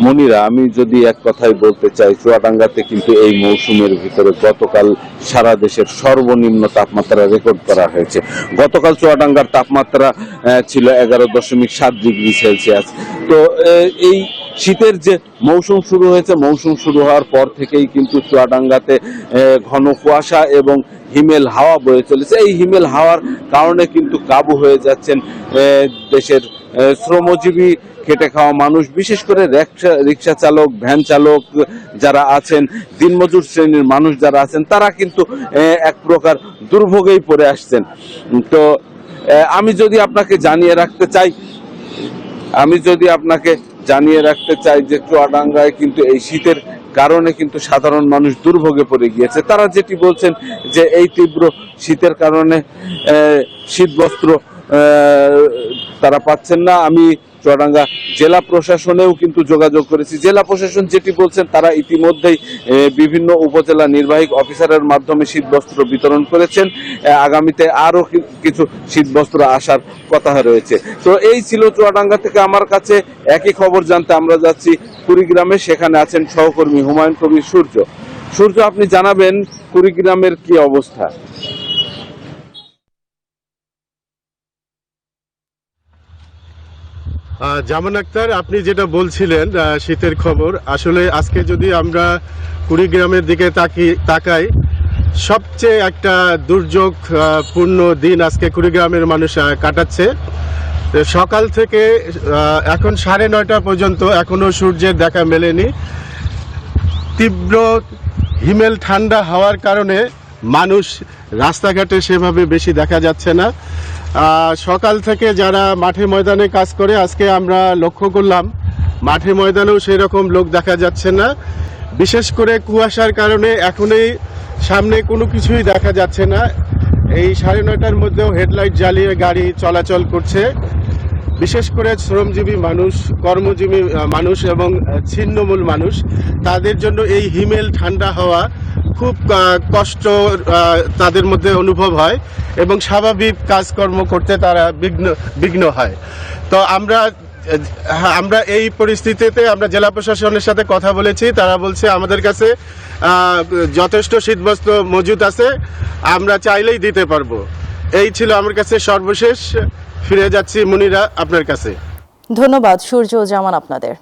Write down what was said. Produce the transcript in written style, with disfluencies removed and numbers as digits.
মনিরা, আমি যদি এক কথাই বলতে চাই, চুয়াডাঙ্গাতে কিন্তু এই মৌসুমের ভিতরে গতকাল সারা দেশের সর্বনিম্ন তাপমাত্রা রেকর্ড করা হয়েছে। গতকাল চুয়াডাঙ্গার তাপমাত্রা ছিল 11.7 ডিগ্রি সেলসিয়াস। তো এই শীতের যে মৌসুম শুরু হয়েছে, মৌসুম শুরু হওয়ার পর থেকেই কিন্তু চুয়াডাঙ্গাতে ঘন কুয়াশা এবং হিমেল হাওয়া বয়ে চলেছে। এই হিমেল হাওয়ার কারণে কিন্তু কাবু হয়ে যাচ্ছেন দেশের শ্রমজীবী খেটে খাওয়া মানুষ, বিশেষ করে রিক্সা চালক, ভ্যান চালক যারা আছেন, দিনমজুর শ্রেণীর মানুষ যারা আছেন, তারা কিন্তু এক প্রকার দুর্ভোগেই পড়ে আসছেন। তো আমি যদি আপনাকে জানিয়ে রাখতে চাই যে চুয়াডাঙ্গায় কিন্তু এই শীতের কারণে কিন্তু সাধারণ মানুষ দুর্ভোগে পড়ে গিয়েছে। তারা যেটি বলছেন যে এই তীব্র শীতের কারণে শীতবস্ত্র তারা পাচ্ছেন না। আমি চুয়াডাঙ্গা জেলা প্রশাসনেও কিন্তু যোগাযোগ করেছি। জেলা প্রশাসন যেটি বলছেন, তারা ইতিমধ্যেই বিভিন্ন উপজেলা নির্বাহী অফিসারের মাধ্যমে শীতবস্ত্র বিতরণ করেছেন। আগামীতে আরও কিছু শীতবস্ত্র আসার কথা রয়েছে। তো এই ছিল চুয়াডাঙ্গা থেকে আমার কাছে একই খবর জানতে আমরা যাচ্ছি কুড়িগ্রামে। সেখানে আছেন সহকর্মী হুমায়ুন কবির সূর্য। সূর্য, আপনি জানাবেন কুড়িগ্রামের কি অবস্থা? জামান আক্তার, আপনি যেটা বলছিলেন শীতের খবর, আসলে আজকে যদি আমরা কুড়িগ্রামের দিকে তাকাই, সবচেয়ে একটা দুর্যোগপূর্ণ দিন আজকে কুড়িগ্রামের মানুষ কাটাচ্ছে। সকাল থেকে এখন 9:30 পর্যন্ত এখনো সূর্যের দেখা মেলেনি। তীব্র হিমেল ঠান্ডা হওয়ার কারণে মানুষ রাস্তাঘাটে সেভাবে বেশি দেখা যাচ্ছে না। সকাল থেকে যারা মাঠে ময়দানে কাজ করে, আজকে আমরা লক্ষ্য করলাম মাঠে ময়দানেও সেই রকম লোক দেখা যাচ্ছে না। বিশেষ করে কুয়াশার কারণে এখনই সামনে কোনো কিছুই দেখা যাচ্ছে না। এই 9:30টার মধ্যেও হেডলাইট জ্বালিয়ে গাড়ি চলাচল করছে। বিশেষ করে শ্রমজীবী মানুষ, কর্মজীবী মানুষ এবং ছিন্নমূল মানুষ, তাদের জন্য এই হিমেল ঠান্ডা হওয়া খুব কষ্ট তাদের মধ্যে অনুভব হয় এবং স্বাভাবিক কাজকর্ম করতে তারা বিঘ্ন হয়। তো আমরা এই পরিস্থিতিতে আমরা জেলা প্রশাসনের সাথে কথা বলেছি। তারা বলছে আমাদের কাছে যথেষ্ট শীতবস্ত্র মজুদ আছে, আমরা চাইলেই দিতে পারবো। এই ছিল আমার কাছে সর্বশেষ। ফিরে যাচ্ছি মনিরা আপনার কাছে। ধন্যবাদ সূর্য ও জামান আপনাদের।